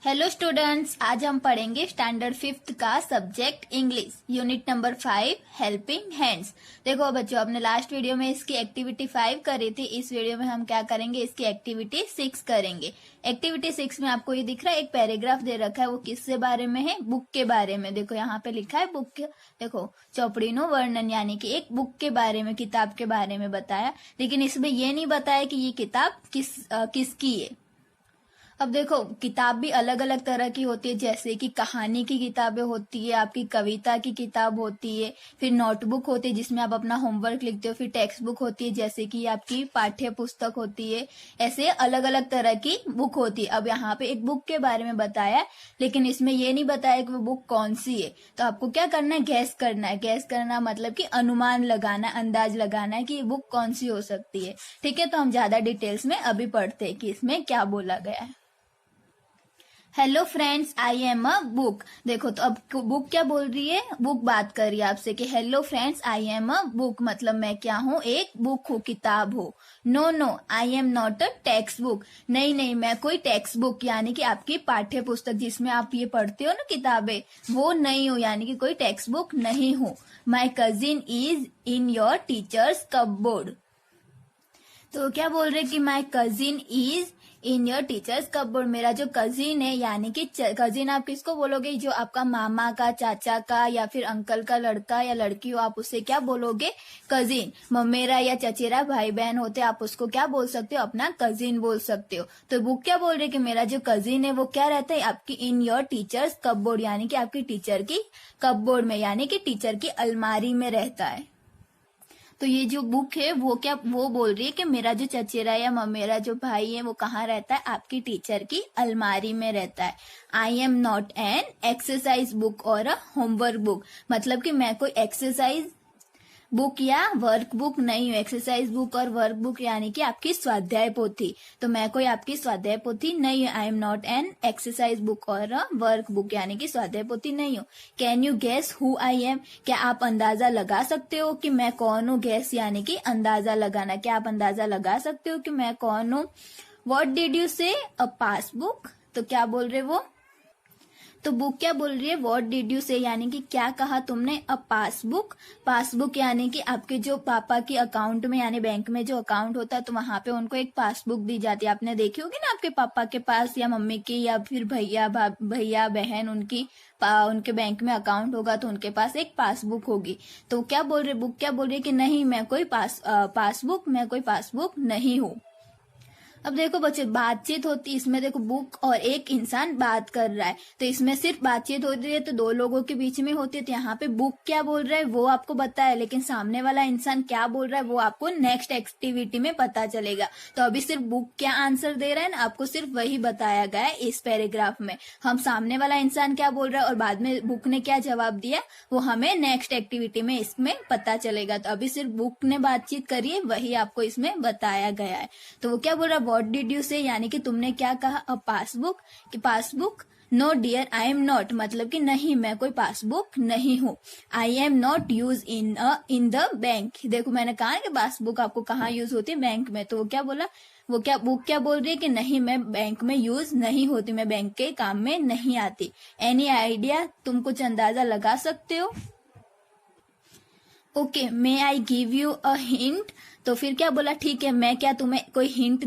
Hello students, आज हम पढ़ेंगे स्टैंडर्ड 5th का subject English unit number 5 helping hands. देखो बच्चों, हमने लास्ट वीडियो में इसकी एक्टिविटी 5 करी थी। इस वीडियो में हम क्या करेंगे, इसकी एक्टिविटी 6 करेंगे। एक्टिविटी 6 में आपको ये दिख रहा है, एक पैराग्राफ दे रखा है। वो किससे बारे में है? बुक के बारे में। देखो यहाँ पे लिखा है बुक। देखो चौपड़ीनो वर्णन, यानी कि एक बुक के बारे में, किताब के बारे में बताया। लेकिन इसमें ये नहीं बताया कि ये किताब किसकी है। अब देखो, किताब भी अलग अलग तरह की होती है, जैसे कि कहानी की किताबें होती है, आपकी कविता की किताब होती है, फिर नोटबुक होती है जिसमें आप अपना होमवर्क लिखते हो, फिर टेक्स्ट बुक होती है जैसे कि आपकी पाठ्य पुस्तक होती है। ऐसे अलग अलग तरह की बुक होती है। अब यहाँ पे एक बुक के बारे में बताया, लेकिन इसमें ये नहीं बताया कि वो बुक कौन सी है। तो आपको क्या करना है, गैस करना है। गैस करना मतलब कि अनुमान लगाना, अंदाज लगाना है कि ये बुक कौन सी हो सकती है। ठीक है, तो हम ज्यादा डिटेल्स में अभी पढ़ते हैं कि इसमें क्या बोला गया है। Hello friends, I am a book. देखो तो अब बुक क्या बोल रही है, बुक बात कर रही है आपसे कि hello friends, I am a book, मतलब मैं क्या हूँ, एक बुक हूँ, किताब हूँ। No no, I am not a text book. नहीं नहीं, मैं कोई टेक्स्ट बुक यानी कि आपकी पाठ्य पुस्तक जिसमें आप ये पढ़ते हो ना किताबें, वो नहीं हूँ, यानी कि कोई टेक्स्ट बुक नहीं हूँ। माई cousin is in your teacher's cupboard. तो क्या बोल रहे कि माई cousin is in your teacher's cupboard. मेरा जो कजिन है, यानी कि कजिन आप किसको बोलोगे, जो आपका मामा का, चाचा का या फिर अंकल का लड़का या लड़की हो, आप उससे क्या बोलोगे, कजिन। ममेरा या चचेरा भाई बहन होते, आप उसको क्या बोल सकते हो, अपना कजिन बोल सकते हो। तो बुक क्या बोल रहे कि मेरा जो कजिन है वो क्या रहता है, आपकी इन योर टीचर्स कपबोर्ड, यानी कि आपकी टीचर की कपबोर्ड में, यानी कि टीचर की अलमारी में रहता है। तो ये जो बुक है वो बोल रही है कि मेरा जो चचेरा या ममेरा जो भाई है वो कहाँ रहता है, आपकी टीचर की अलमारी में रहता है। आई am not an exercise book or a homework book, मतलब कि मैं कोई एक्सरसाइज बुक या वर्क बुक नहीं हूँ। एक्सरसाइज बुक और वर्क बुक यानी कि आपकी स्वाध्याय पोथी। तो मैं कोई आपकी स्वाध्याय पोथी नहीं हूँ। I am not an exercise book और वर्क बुक, यानी कि स्वाध्याय पोथी नहीं हूँ। Can you guess who I am? क्या आप अंदाजा लगा सकते हो कि मैं कौन हूँ? गेस यानी कि अंदाजा लगाना। क्या आप अंदाजा लगा सकते हो कि मैं कौन हूँ? वॉट डिड यू से? अ पासबुक। तो क्या बोल रहे वो, तो बुक क्या बोल रही है, व्हाट डिड यू से, यानी कि क्या कहा तुमने, अ पासबुक। पासबुक यानी कि आपके जो पापा के अकाउंट में, यानी बैंक में जो अकाउंट होता है, तो वहां पे उनको एक पासबुक दी जाती है। आपने देखी होगी ना, आपके पापा के पास या मम्मी की या फिर भैया बहन उनके बैंक में अकाउंट होगा तो उनके पास एक पासबुक होगी। तो क्या बोल रहे, बुक क्या बोल रही है कि नहीं, मैं कोई मैं कोई पासबुक नहीं हूँ। अब देखो बच्चे, बातचीत होती है इसमें। देखो बुक और एक इंसान बात कर रहा है, तो इसमें सिर्फ बातचीत होती है तो दो लोगों के बीच में होती है। तो यहाँ पे बुक क्या बोल रहा है वो आपको बताया, लेकिन सामने वाला इंसान क्या बोल रहा है वो आपको नेक्स्ट एक्टिविटी में पता चलेगा। तो अभी सिर्फ बुक क्या आंसर दे रहा है ना, आपको सिर्फ वही बताया गया है इस पैराग्राफ में। हम सामने वाला इंसान क्या बोल रहा है और बाद में बुक ने क्या जवाब दिया, वो हमें नेक्स्ट एक्टिविटी में इसमें पता चलेगा। तो अभी सिर्फ बुक ने बातचीत करी है, वही आपको इसमें बताया गया है। तो वो क्या बोल रहा है, व्हाट डिड यू से, यानी कि तुमने क्या कहा, अ पासबुक, कि passbook. No dear, I am not, मतलब कि नहीं, मैं कोई पासबुक नहीं हूँ। I am not use in the bank. देखो मैंने कहा कि पासबुक आपको कहाँ यूज होती है, बैंक में। तो वो क्या बोला, बुक क्या बोल रही है कि नहीं, मैं बैंक में यूज नहीं होती, मैं बैंक के काम में नहीं आती। एनी आइडिया, तुम कुछ अंदाजा लगा सकते हो? Okay, may I give you a hint. तो फिर क्या बोला, ठीक है, मैं क्या तुम्हें कोई हिंट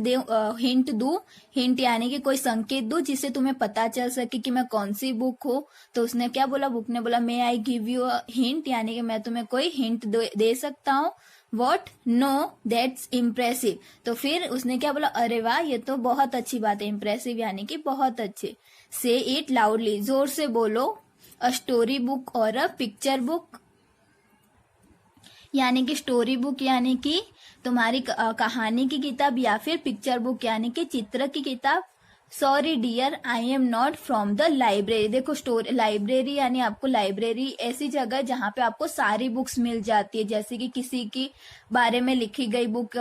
दूं। हिंट यानी कि कोई संकेत दूं जिससे तुम्हें पता चल सके कि मैं कौन सी बुक हूँ। तो उसने क्या बोला, बुक ने बोला may I give you a hint, यानी कि मैं तुम्हें कोई हिंट दे सकता हूँ। वॉट? No, that's impressive. तो फिर उसने क्या बोला, अरे वाह, ये तो बहुत अच्छी बात है। इम्प्रेसिव यानी कि बहुत अच्छे। से इट लाउडली, जोर से बोलो। A story book or a picture book, यानी कि स्टोरी बुक यानी कि तुम्हारी कहानी की किताब, या फिर पिक्चर बुक यानी कि चित्र की किताब। Sorry dear, I am not from the library. देखो लाइब्रेरी यानी आपको लाइब्रेरी ऐसी जगह है जहाँ पे आपको सारी बुक्स मिल जाती है, जैसे कि किसी की बारे में लिखी गई बुक,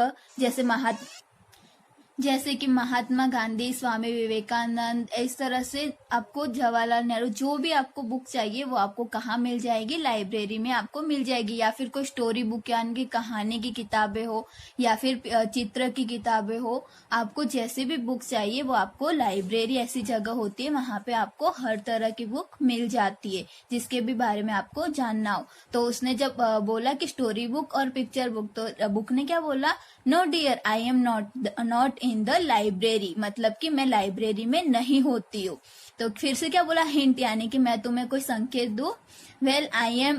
जैसे कि महात्मा गांधी, स्वामी विवेकानंद, इस तरह से आपको जवाहरलाल नेहरू, जो भी आपको बुक चाहिए वो आपको कहाँ मिल जाएगी, लाइब्रेरी में आपको मिल जाएगी। या फिर कोई स्टोरी बुक यानी कि कहानी की किताबें हो या फिर चित्र की किताबें हो, आपको जैसे भी बुक चाहिए वो आपको लाइब्रेरी ऐसी जगह होती है, वहां पे आपको हर तरह की बुक मिल जाती है जिसके भी बारे में आपको जानना हो। तो उसने जब बोला कि स्टोरी बुक और पिक्चर बुक, तो बुक ने क्या बोला, no dear I am not in the library, मतलब कि मैं लाइब्रेरी में नहीं होती हूँ। तो फिर से क्या बोला, हिंट, यानी कि मैं तुम्हें कोई संकेत दूं। Well I am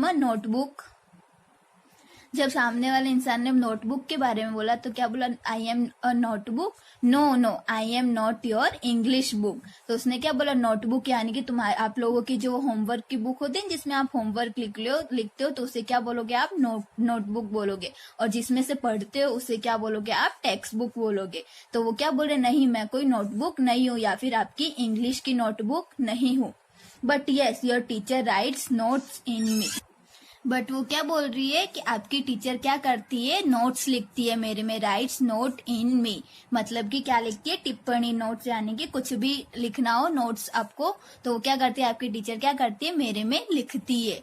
a notebook. जब सामने वाले इंसान ने नोटबुक के बारे में बोला तो क्या बोला, I am a notebook. No I am not your English book. तो उसने क्या बोला, नोटबुक यानी कि तुम्हारे आप लोगों की जो होमवर्क की बुक होती है जिसमें आप होमवर्क लिखते हो, तो उसे क्या बोलोगे आप, नोटबुक बोलोगे। और जिसमें से पढ़ते हो उसे क्या बोलोगे आप, टेक्स्ट बुक बोलोगे। तो वो क्या बोले, नहीं मैं कोई नोटबुक नहीं हूँ या फिर आपकी इंग्लिश की नोटबुक नहीं हूँ। But yes your teacher rights notes in me. But वो क्या बोल रही है कि आपकी टीचर क्या करती है, नोट्स लिखती है मेरे में, राइट्स नोट इन मी, मतलब कि क्या लिखती है, टिप्पणी, नोट्स, यानी कि कुछ भी लिखना हो नोट्स आपको, तो वो क्या करती है, आपकी टीचर क्या करती है, मेरे में लिखती है।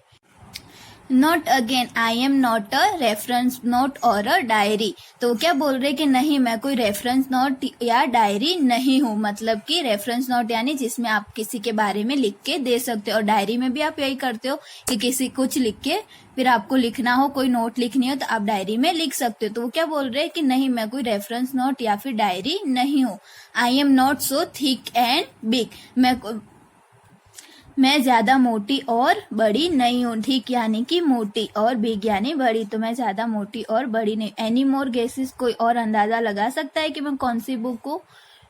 Not again I am not a reference note और अ डायरी। तो क्या बोल रहे कि नहीं मैं कोई रेफरेंस नोट या डायरी नहीं हूँ, मतलब कि रेफरेंस नोट यानी जिसमें आप किसी के बारे में लिख के दे सकते हो, और डायरी में भी आप यही करते हो कि किसी कुछ लिख के फिर आपको लिखना हो, कोई नोट लिखनी हो तो आप डायरी में लिख सकते हो। तो वो क्या बोल रहे हैं कि नहीं मैं कोई रेफरेंस नोट या फिर डायरी नहीं हूँ। I am not so thick and big, मैं ज्यादा मोटी और बड़ी नहीं हूँ। ठीक यानी कि मोटी और बिग यानी बड़ी, तो मैं ज्यादा मोटी और बड़ी नहीं। एनी मोर गेसेस, कोई और अंदाजा लगा सकता है कि मैं कौन सी बुक हूँ।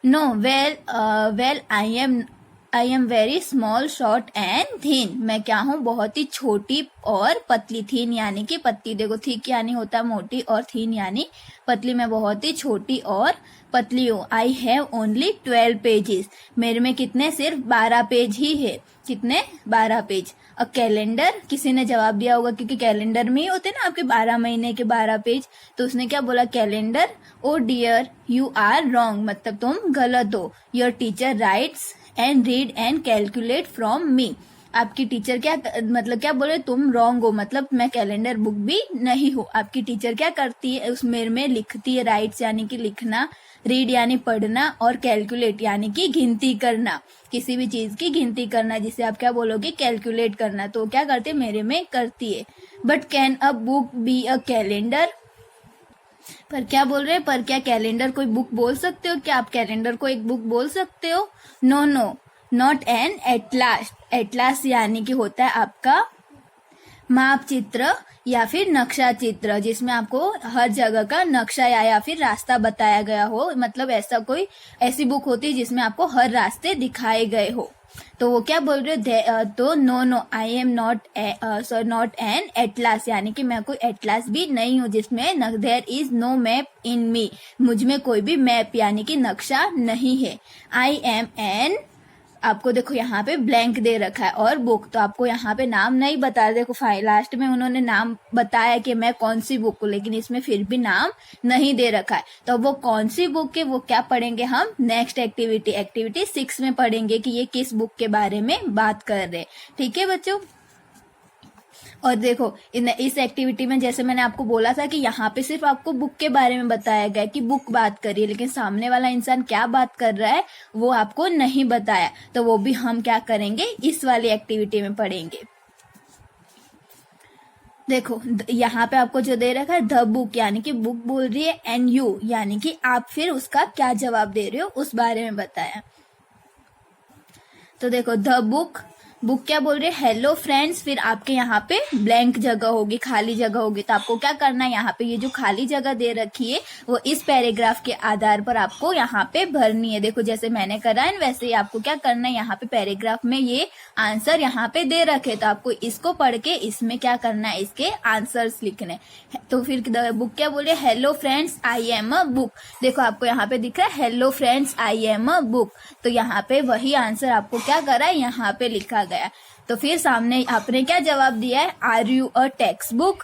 No well I am very small, short and thin. मैं क्या हूँ, बहुत ही छोटी और पतली। थिन यानी कि पतली, देखो थिक यानी होता है मोटी और थिन यानी पतली। मैं बहुत ही छोटी और पतली हूँ। आई हैव ओनली 12 पेजेस, मेरे में कितने, सिर्फ 12 पेज ही है। कितने, 12 पेज। अ कैलेंडर, किसी ने जवाब दिया होगा क्योंकि कैलेंडर में ही होते ना आपके 12 महीने के 12 पेज। तो उसने क्या बोला, calendar. Oh dear you are wrong, मतलब तुम गलत हो। Your teacher writes and read and calculate from me. आपकी टीचर क्या, मतलब क्या बोले, तुम रॉन्ग हो, मतलब मैं कैलेंडर बुक भी नहीं हूँ। आपकी टीचर क्या करती है, उस मेरे में लिखती है, राइट्स यानी कि लिखना, रीड यानी पढ़ना, और कैलकुलेट यानी कि गिनती करना, किसी भी चीज की गिनती करना, जिसे आप क्या बोलोगे, कैलकुलेट करना। तो क्या करते हैं, मेरे में करती है। But can a book be a calendar, पर क्या बोल रहे हैं, पर क्या कैलेंडर कोई बुक बोल सकते हो, क्या आप कैलेंडर को एक बुक बोल सकते हो। No not an atlas. Atlas यानी कि होता है आपका माप चित्र या फिर नक्शा चित्र, जिसमें आपको हर जगह का नक्शा या फिर रास्ता बताया गया हो, मतलब ऐसी बुक होती है जिसमें आपको हर रास्ते दिखाए गए हो। तो वो क्या बोल रहे हो, तो no I am not an atlas, यानी कि मैं कोई एटलास भी नहीं हूँ जिसमें there is no map in me, मुझ में कोई भी मैप यानी कि नक्शा नहीं है। आई एम एन, आपको देखो यहाँ पे ब्लैंक दे रखा है, और बुक, तो आपको यहाँ पे नाम नहीं बता, देखो लास्ट में उन्होंने नाम बताया कि मैं कौन सी बुक हूँ, लेकिन इसमें फिर भी नाम नहीं दे रखा है। तो वो कौन सी बुक है वो क्या पढ़ेंगे हम, नेक्स्ट एक्टिविटी 6 में पढ़ेंगे कि ये किस बुक के बारे में बात कर रहे हैं। ठीक है बच्चों। और देखो इस एक्टिविटी में जैसे मैंने आपको बोला था कि यहाँ पे सिर्फ आपको बुक के बारे में बताया गया कि बुक बात करिए, लेकिन सामने वाला इंसान क्या बात कर रहा है वो आपको नहीं बताया। तो वो भी हम क्या करेंगे, इस वाली एक्टिविटी में पढ़ेंगे। देखो यहाँ पे आपको जो दे रखा है द बुक, यानी कि बुक बोल रही है, एंड यू यानी कि आप, फिर उसका क्या जवाब दे रहे हो उस बारे में बताया। तो देखो द बुक क्या बोल रही है, हेलो फ्रेंड्स, फिर आपके यहाँ पे ब्लैंक जगह होगी, खाली जगह होगी। तो आपको क्या करना है, यहाँ पे ये जो खाली जगह दे रखी है वो इस पैराग्राफ के आधार पर आपको यहाँ पे भरनी है। देखो जैसे मैंने करा है वैसे ही आपको क्या करना है, यहाँ पे पैराग्राफ में ये आंसर यहाँ पे दे रखे, तो आपको इसको पढ़ के इसमें क्या करना है, इसके आंसर्स लिखने। तो फिर बुक क्या बोले, hello friends I am a book. देखो आपको यहाँ पे दिख रहा है hello friends I am a book, तो यहाँ पे वही आंसर आपको क्या करा है, यहाँ पे लिखा गया। तो फिर सामने आपने क्या जवाब दिया है, are you a text book.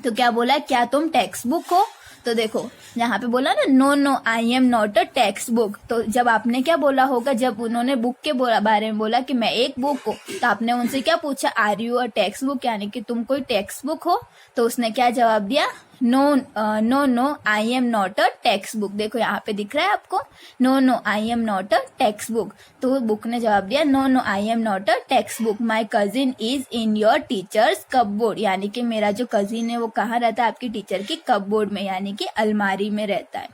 तो क्या बोला, क्या तुम टेक्स्ट बुक हो। तो देखो यहाँ पे बोला ना no no I am not a text book, तो जब आपने क्या बोला होगा, जब उन्होंने बुक के बारे में बोला कि मैं एक बुक हूँ, तो आपने उनसे क्या पूछा, are you a text book, यानी कि तुम कोई टेक्स्ट बुक हो। तो उसने क्या जवाब दिया, no no I am not a text book. देखो यहाँ पे दिख रहा है आपको, no no I am not a text book. तो बुक ने जवाब दिया no no I am not a text book, my cousin is in your teacher's cupboard, यानी कि मेरा जो कजिन है वो कहाँ रहता है, आपकी टीचर की कपबोर्ड में, यानी कि अलमारी में रहता है।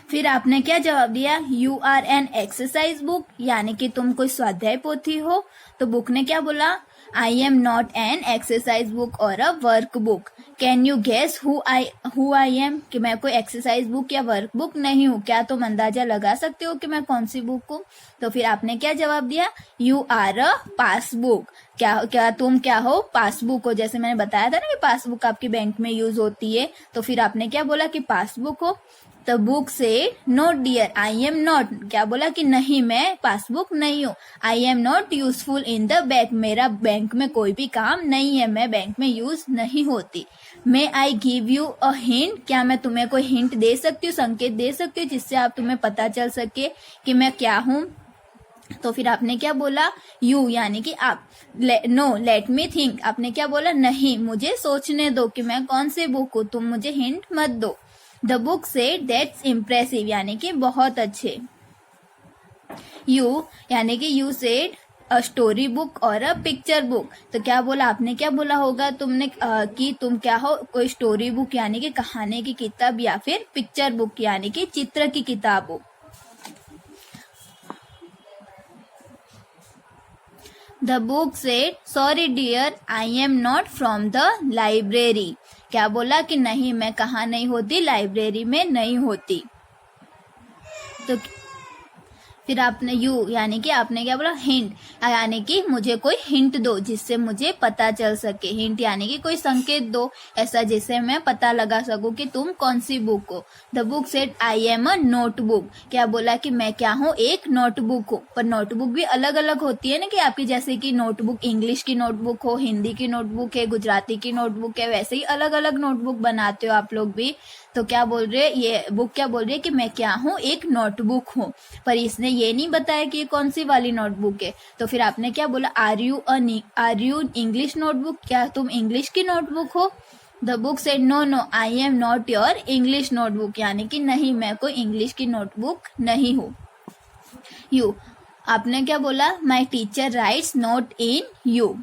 फिर आपने क्या जवाब दिया, you are an exercise book, यानी कि तुम कोई स्वाध्याय पोथी हो। तो बुक ने क्या बोला, I am not an exercise book or a work book, can you guess who I am, कि मैं कोई एक्सरसाइज बुक या वर्क बुक नहीं हूँ, क्या तुम अंदाजा लगा सकते हो कि मैं कौन सी बुक हूँ। तो फिर आपने क्या जवाब दिया, यू आर अ पासबुक, क्या तुम क्या हो, पासबुक हो। जैसे मैंने बताया था ना कि पासबुक आपकी बैंक में यूज होती है, तो फिर आपने क्या बोला कि पासबुक हो। तो बुक से no dear I am not, क्या बोला कि नहीं मैं पासबुक नहीं हूँ, I am not useful in the bank, मेरा बैंक में कोई भी काम नहीं है, मैं बैंक में यूज नहीं होती। May I give you a hint, क्या मैं तुम्हें कोई हिंट दे सकती हूँ, संकेत दे सकती हूँ जिससे आप तुम्हें पता चल सके कि मैं क्या हूँ। तो फिर आपने क्या बोला, यू यानी कि आप, नो लेट मी थिंक, आपने क्या बोला, नहीं मुझे सोचने दो कि मैं कौन सी बुक हूँ, तुम मुझे हिंट मत दो। The book said that's impressive, यानी कि बहुत अच्छे। यू यानी कि you said a story book or a picture book, तो क्या बोला, आपने क्या बोला होगा तुमने कि तुम क्या हो, कोई स्टोरी बुक यानी कि कहानी की किताब, या फिर पिक्चर बुक यानी कि चित्र की किताब हो। The book said sorry dear I am not from the library, क्या बोला कि नहीं मैं कहाँ नहीं होती, लाइब्रेरी में नहीं होती। तो फिर आपने यू यानी कि आपने क्या बोला, हिंट यानी कि मुझे कोई हिंट दो जिससे मुझे पता चल सके, हिंट यानी कि कोई संकेत दो ऐसा जिससे मैं पता लगा सकूं कि तुम कौन सी बुक हो। The book said I am a notebook, क्या बोला कि मैं क्या हूँ, एक नोटबुक हूँ। पर नोटबुक भी अलग अलग होती है ना, कि आपकी जैसे कि नोटबुक इंग्लिश की नोटबुक हो, हिंदी की नोटबुक है, गुजराती की नोटबुक है, वैसे ही अलग अलग नोटबुक बनाते हो आप लोग भी। तो क्या बोल रहे हैं, ये बुक क्या बोल रही है कि मैं क्या हूँ, एक नोटबुक हूँ, पर इसने ये नहीं बताया कि ये कौन सी वाली नोटबुक है। तो फिर आपने क्या बोला, आर यू इंग्लिश नोटबुक, क्या तुम इंग्लिश की नोटबुक हो। The book said no no I am not your English notebook, यानी कि नहीं मैं कोई इंग्लिश की नोटबुक नहीं हूँ। यू आपने क्या बोला, my teacher rights note in you,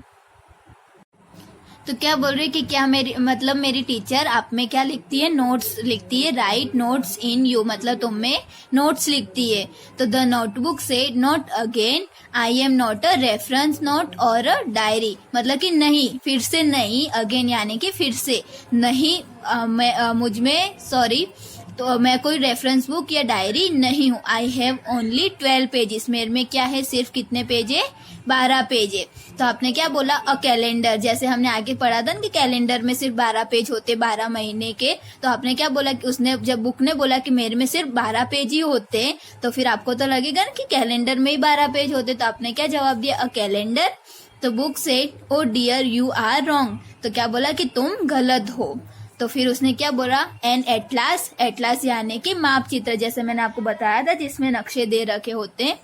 तो क्या बोल रही है कि क्या मेरी टीचर आप में क्या लिखती है, नोट्स लिखती है, राइट नोट्स इन यू मतलब तुम में नोट्स लिखती है। तो the notebook said not again I am not a reference note और अ डायरी, मतलब कि नहीं, फिर से नहीं, अगेन यानी कि फिर से नहीं, मुझ में सॉरी, तो मैं कोई रेफरेंस बुक या डायरी नहीं हूँ। आई हैव ओनली 12 पेजेस, मेरे में क्या है, सिर्फ कितने पेज है, 12 पेज है। तो आपने क्या बोला, अ कैलेंडर, जैसे हमने आगे पढ़ा था कि कैलेंडर में सिर्फ 12 पेज होते 12 महीने के, तो आपने क्या बोला कि उसने जब बुक ने बोला कि मेरे में सिर्फ 12 पेज ही होते, तो फिर आपको तो लगेगा ना कि कैलेंडर में ही 12 पेज होते, तो आपने क्या जवाब दिया, अ कैलेंडर। तो book said oh dear you are wrong, तो क्या बोला कि तुम गलत हो। तो फिर उसने क्या बोला, एन एटलास, एटलास यानी कि माप चित्र, जैसे मैंने आपको बताया था जिसमें नक्शे दे रखे होते हैं।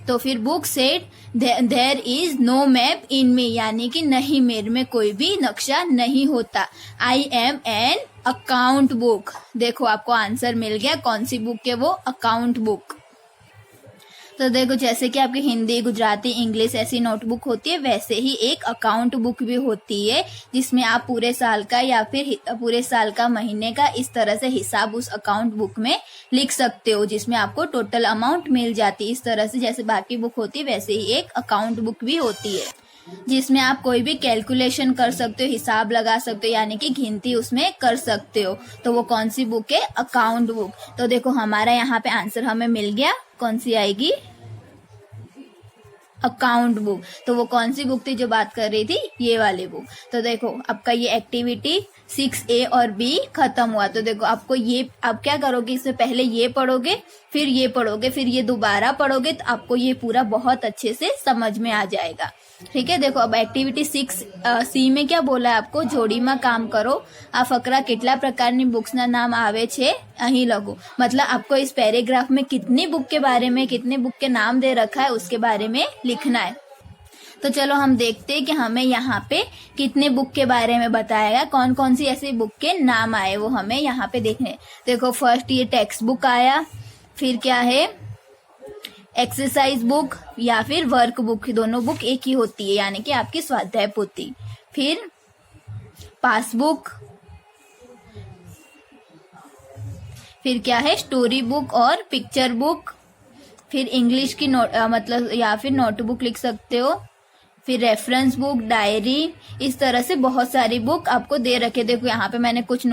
तो फिर book said there is no map in me, यानी कि नहीं मेरे में कोई भी नक्शा नहीं होता। I am N account book, देखो आपको आंसर मिल गया, कौन सी बुक है वो, अकाउंट बुक। तो देखो जैसे कि आपकी हिंदी, गुजराती, इंग्लिश ऐसी नोटबुक होती है, वैसे ही एक अकाउंट बुक भी होती है जिसमें आप पूरे साल का या फिर पूरे साल का, महीने का इस तरह से हिसाब उस अकाउंट बुक में लिख सकते हो, जिसमें आपको टोटल अमाउंट मिल जाती है। इस तरह से जैसे बाकी बुक होती है वैसे ही एक अकाउंट बुक भी होती है, जिसमें आप कोई भी कैलकुलेशन कर सकते हो, हिसाब लगा सकते हो, यानी कि गिनती उसमें कर सकते हो। तो वो कौन सी बुक है, अकाउंट बुक। तो देखो हमारा यहाँ पे आंसर हमें मिल गया, कौन सी आएगी, अकाउंट बुक। तो वो कौन सी बुक थी जो बात कर रही थी, ये वाली बुक। तो देखो आपका ये एक्टिविटी 6A और B खत्म हुआ। तो देखो आपको ये, आप क्या करोगे, इससे पहले ये पढ़ोगे, फिर ये पढ़ोगे, फिर ये दोबारा पढ़ोगे, तो आपको ये पूरा बहुत अच्छे से समझ में आ जाएगा। ठीक है, देखो अब एक्टिविटी 6C में क्या बोला है आपको, જોડીમાં કામ કરો। આ ફકરા કેટલા પ્રકારની બુક્સના નામ આવે છે અહીં લખો। मतलब आपको इस पैराग्राफ में कितनी बुक के बारे में, कितने बुक के नाम दे रखा है उसके बारे में लिखना है। तो चलो हम देखते हैं कि हमें यहाँ पे कितने बुक के बारे में बताया है, कौन कौन सी ऐसी बुक के नाम आए वो हमें यहाँ पे देखने। देखो फर्स्ट ये टेक्स्ट बुक आया, फिर क्या है एक्सरसाइज बुक या फिर वर्क बुक, दोनों बुक एक ही होती है, यानी कि आपकी स्वाध्याय पोथी। फिर पासबुक, फिर क्या है स्टोरी बुक और पिक्चर बुक, फिर इंग्लिश की मतलब या फिर नोटबुक लिख सकते हो, फिर रेफरेंस बुक, डायरी, इस तरह से बहुत सारी बुक आपको दे रखे। देखो यहाँ पे मैंने कुछ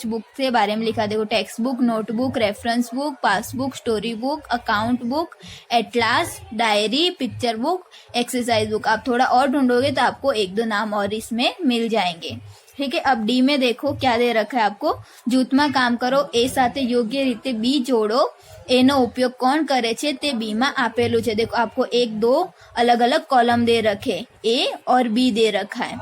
बुक के बारे में लिखा। देखो text book, notebook, reference book, passbook, story book, account book, atlas, diary, picture book, exercise book. आप थोड़ा और ढूंढोगे तो आपको एक दो नाम और इसमें मिल जाएंगे। ठीक है, अब डी में देखो क्या दे रखा है आपको, જૂથમાં કામ કરો, એ સાથે યોગ્ય રીતે બી જોડો, એનો ઉપયોગ કોણ કરે છે તે બી માં આપેલું છે। देखो आपको एक दो अलग अलग कॉलम दे रखे, ए और बी दे रखा है,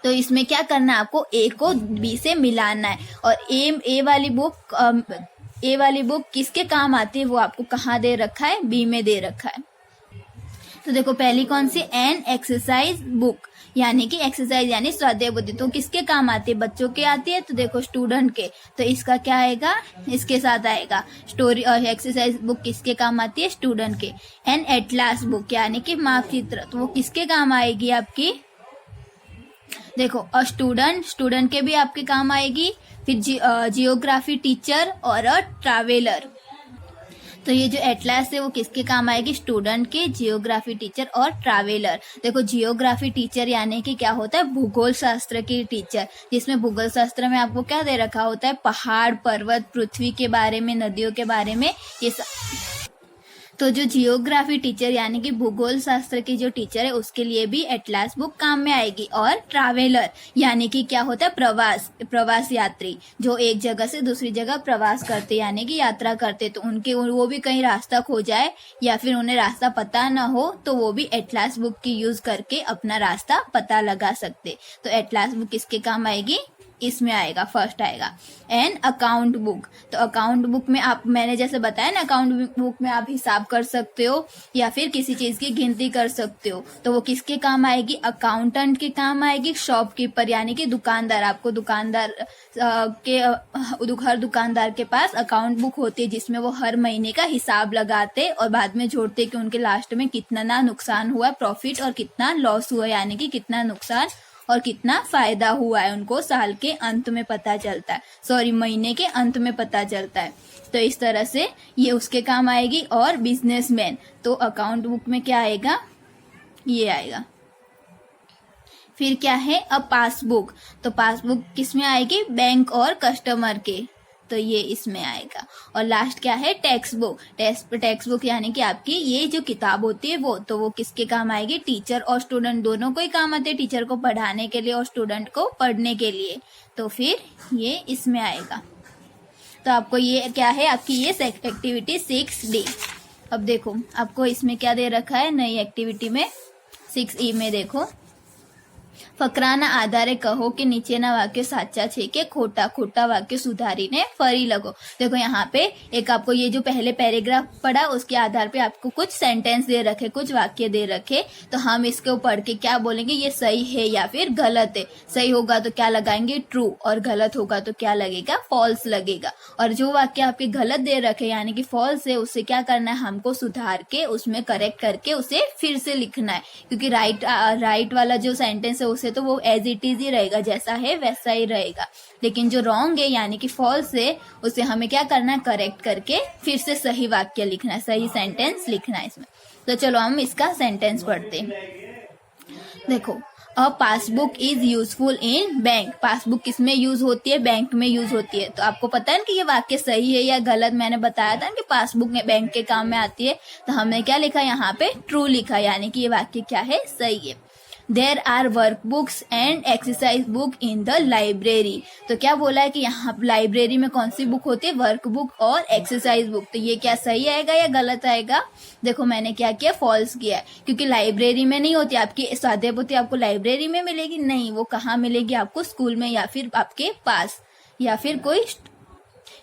तो इसमें क्या करना है आपको, ए को बी से मिलाना है। और ए वाली बुक किसके काम आती है वो आपको कहाँ दे रखा है, बी में दे रखा है। तो देखो पहली कौन सी, एन एक्सरसाइज बुक, यानी कि एक्सरसाइज यानी स्वाध्याय बुद्धि, तो किसके काम आती है, बच्चों के आती है, तो देखो स्टूडेंट के, तो इसका क्या आएगा, इसके साथ आएगा। स्टोरी और एक्सरसाइज बुक किसके काम आती है, स्टूडेंट के। एंड एटलास बुक यानी कि माप चित्र, तो वो किसके काम आएगी आपकी, देखो अ स्टूडेंट के भी आपके काम आएगी। फिर जियोग्राफी टीचर और अ ट्रैवलर, तो ये जो एटलास है वो किसके काम आएगी, स्टूडेंट के, जियोग्राफी टीचर और ट्रैवलर। देखो जियोग्राफी टीचर यानी कि क्या होता है, भूगोल शास्त्र की टीचर, जिसमें भूगोल शास्त्र में आपको क्या दे रखा होता है, पहाड़, पर्वत, पृथ्वी के बारे में, नदियों के बारे में, ये तो जो जियोग्राफी टीचर यानी कि भूगोल शास्त्र की जो टीचर है उसके लिए भी एटलास बुक काम में आएगी। और ट्रैवलर यानी कि क्या होता है, प्रवास यात्री, जो एक जगह से दूसरी जगह प्रवास करते यानी कि यात्रा करते, तो उनके वो भी कहीं रास्ता खो जाए या फिर उन्हें रास्ता पता ना हो तो वो भी एटलास बुक की यूज करके अपना रास्ता पता लगा सकते। तो एटलास बुक किसके काम आएगी, इसमें आएगा, फर्स्ट आएगा। एंड अकाउंट बुक, तो अकाउंट बुक में आप, मैंने जैसे बताया ना, अकाउंट बुक में आप हिसाब कर सकते हो या फिर किसी चीज की गिनती कर सकते हो, तो वो किसके काम आएगी, अकाउंटेंट के काम आएगी। शॉपकीपर यानी कि दुकानदार, आपको हर दुकानदार के पास अकाउंट बुक होती है जिसमें वो हर महीने का हिसाब लगाते और बाद में जोड़ते कि उनके लास्ट में कितना ना नुकसान हुआ, प्रॉफिट, और कितना लॉस हुआ, यानी कि कितना नुकसान और कितना फायदा हुआ है, उनको साल के अंत में पता चलता है, महीने के अंत में पता चलता है। तो इस तरह से ये उसके काम आएगी। और बिजनेसमैन, तो अकाउंट बुक में क्या आएगा, ये आएगा। फिर क्या है, अब पासबुक, तो पासबुक किसमें आएगी, बैंक और कस्टमर के, तो ये इसमें आएगा। और लास्ट क्या है, टेक्स्ट बुक यानी कि आपकी ये जो किताब होती है वो, तो वो किसके काम आएगी, टीचर और स्टूडेंट दोनों को ही काम आते हैं, टीचर को पढ़ाने के लिए और स्टूडेंट को पढ़ने के लिए, तो फिर ये इसमें आएगा। तो आपको ये क्या है, आपकी ये एक्टिविटी 6D। अब देखो आपको इसमें क्या दे रखा है, नई एक्टिविटी में 6E में देखो, ફકરાના આધારે કહો कि નીચેના વાક્ય સાચા છે કે खोटा, खोटा वाक्य सुधारीने फरी लगो। देखो यहाँ पे एक आपको ये जो पहले पैराग्राफ पढ़ा उसके आधार पे आपको कुछ सेंटेंस दे रखे, कुछ वाक्य दे रखे, तो हम इसको पढ़ के क्या बोलेंगे, ये सही है या फिर गलत है। सही होगा तो क्या लगाएंगे, ट्रू, और गलत होगा तो क्या लगेगा, फॉल्स लगेगा। और जो वाक्य आपके गलत दे रखे यानी कि फॉल्स है, उससे क्या करना है, हमको सुधार के उसमें करेक्ट करके उसे फिर से लिखना है, क्योंकि राइट वाला जो सेंटेंस है उसे तो वो एज इट इज ही रहेगा, जैसा है वैसा ही रहेगा। लेकिन जो रॉन्ग है यानी कि फॉल्स है, उसे हमें क्या करना है, करेक्ट करके फिर से सही वाक्य लिखना है, सही सेंटेंस लिखना है इसमें। तो चलो हम इसका सेंटेंस पढ़ते हैं। देखो, a passbook is useful in bank, passbook किसमें यूज होती है, बैंक में यूज होती है। तो आपको पता है ना कि ये वाक्य सही है या गलत, मैंने बताया था कि पासबुक में बैंक के काम में आती है, तो हमने क्या लिखा, यहाँ पे ट्रू लिखा, यानी कि ये वाक्य क्या है, सही है। There are work books and exercise book in the library. तो क्या बोला है कि यहाँ लाइब्रेरी में कौन सी बुक होती है, वर्क बुक और एक्सरसाइज बुक। तो ये क्या सही आएगा या गलत आएगा? देखो मैंने क्या किया, फॉल्स किया है, क्योंकि लाइब्रेरी में नहीं होती। आपकी स्वाध्याय पोथी आपको लाइब्रेरी में मिलेगी नहीं, वो कहाँ मिलेगी आपको, स्कूल में या फिर आपके पास या फिर कोई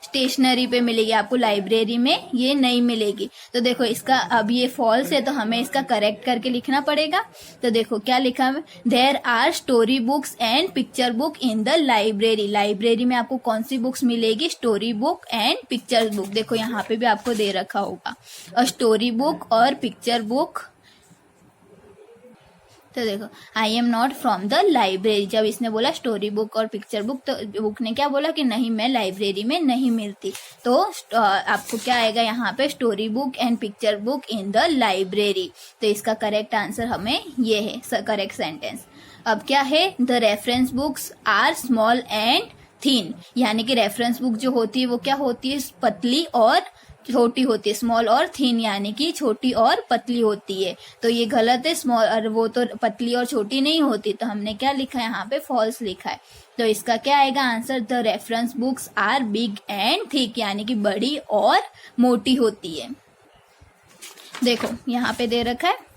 स्टेशनरी पे मिलेगी, आपको लाइब्रेरी में ये नहीं मिलेगी। तो देखो इसका अब ये फॉल्स है, तो हमें इसका करेक्ट करके लिखना पड़ेगा। तो देखो क्या लिखा है, there are story books and picture book in the library. Library में आपको कौन सी बुक्स मिलेगी, story book and picture book. देखो यहाँ पे भी आपको दे रखा होगा, और स्टोरी बुक और पिक्चर बुक। तो देखो I am not from the library, जब इसने बोला स्टोरी बुक और पिक्चर बुक, तो बुक ने क्या बोला कि नहीं मैं लाइब्रेरी में नहीं मिलती। तो आपको क्या आएगा यहाँ पे, story book and picture book in the library. तो इसका करेक्ट आंसर हमें ये है, करेक्ट सेंटेंस। अब क्या है, the reference books are small and thin, यानी कि रेफरेंस बुक जो होती है वो क्या होती है, पतली और छोटी होती है, स्मॉल और थिन यानी कि छोटी और पतली होती है। तो ये गलत है, स्मॉल और वो तो पतली और छोटी नहीं होती। तो हमने क्या लिखा है यहाँ पे, फॉल्स लिखा है। तो इसका क्या आएगा answer, the reference books are big and thick, यानी कि बड़ी और मोटी होती है। देखो यहाँ पे दे रखा है,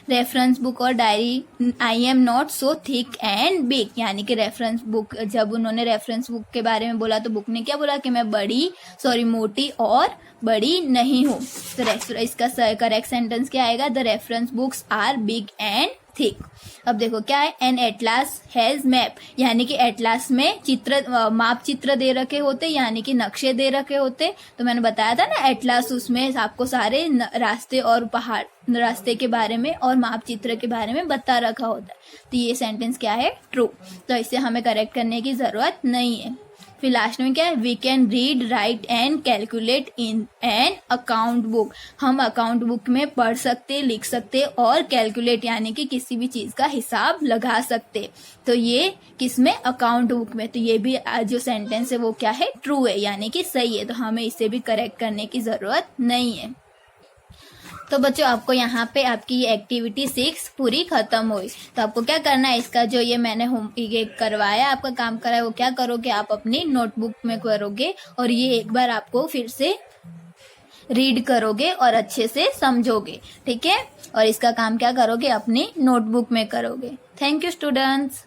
रेफरेंस बुक और diary I am not so thick and big, यानी कि रेफरेंस बुक, जब उन्होंने रेफरेंस बुक के बारे में बोला तो बुक ने क्या बोला कि मैं मोटी और बड़ी नहीं हूँ। तो इसका करेक्ट सेंटेंस क्या आएगा, the reference books are big and thick. अब देखो क्या है, एन एटलास हैज मैप, यानी कि एटलास में माप चित्र दे रखे होते, यानी कि नक्शे दे रखे होते। तो मैंने बताया था ना, एटलास उसमें आपको सारे रास्ते और पहाड़ रास्ते के बारे में और माप चित्र के बारे में बता रखा होता है। तो ये सेंटेंस क्या है, ट्रू। तो इसे हमें करेक्ट करने की जरूरत नहीं है। फिर लास्ट में क्या है, we can read write and calculate in an account book, हम अकाउंट बुक में पढ़ सकते, लिख सकते और कैलकुलेट यानी कि किसी भी चीज का हिसाब लगा सकते। तो ये किसमें, अकाउंट बुक में। तो ये भी जो सेंटेंस है वो क्या है, ट्रू है, यानी कि सही है। तो हमें इसे भी करेक्ट करने की जरूरत नहीं है। तो बच्चों आपको यहाँ पे आपकी ये एक्टिविटी 6 पूरी खत्म हुई। तो आपको क्या करना है, इसका जो ये मैंने ये करवाया, आपका काम करा है, वो क्या करोगे, आप अपनी नोटबुक में करोगे और ये एक बार आपको फिर से रीड करोगे और अच्छे से समझोगे, ठीक है। और इसका काम क्या करोगे, अपनी नोटबुक में करोगे। Thank you students.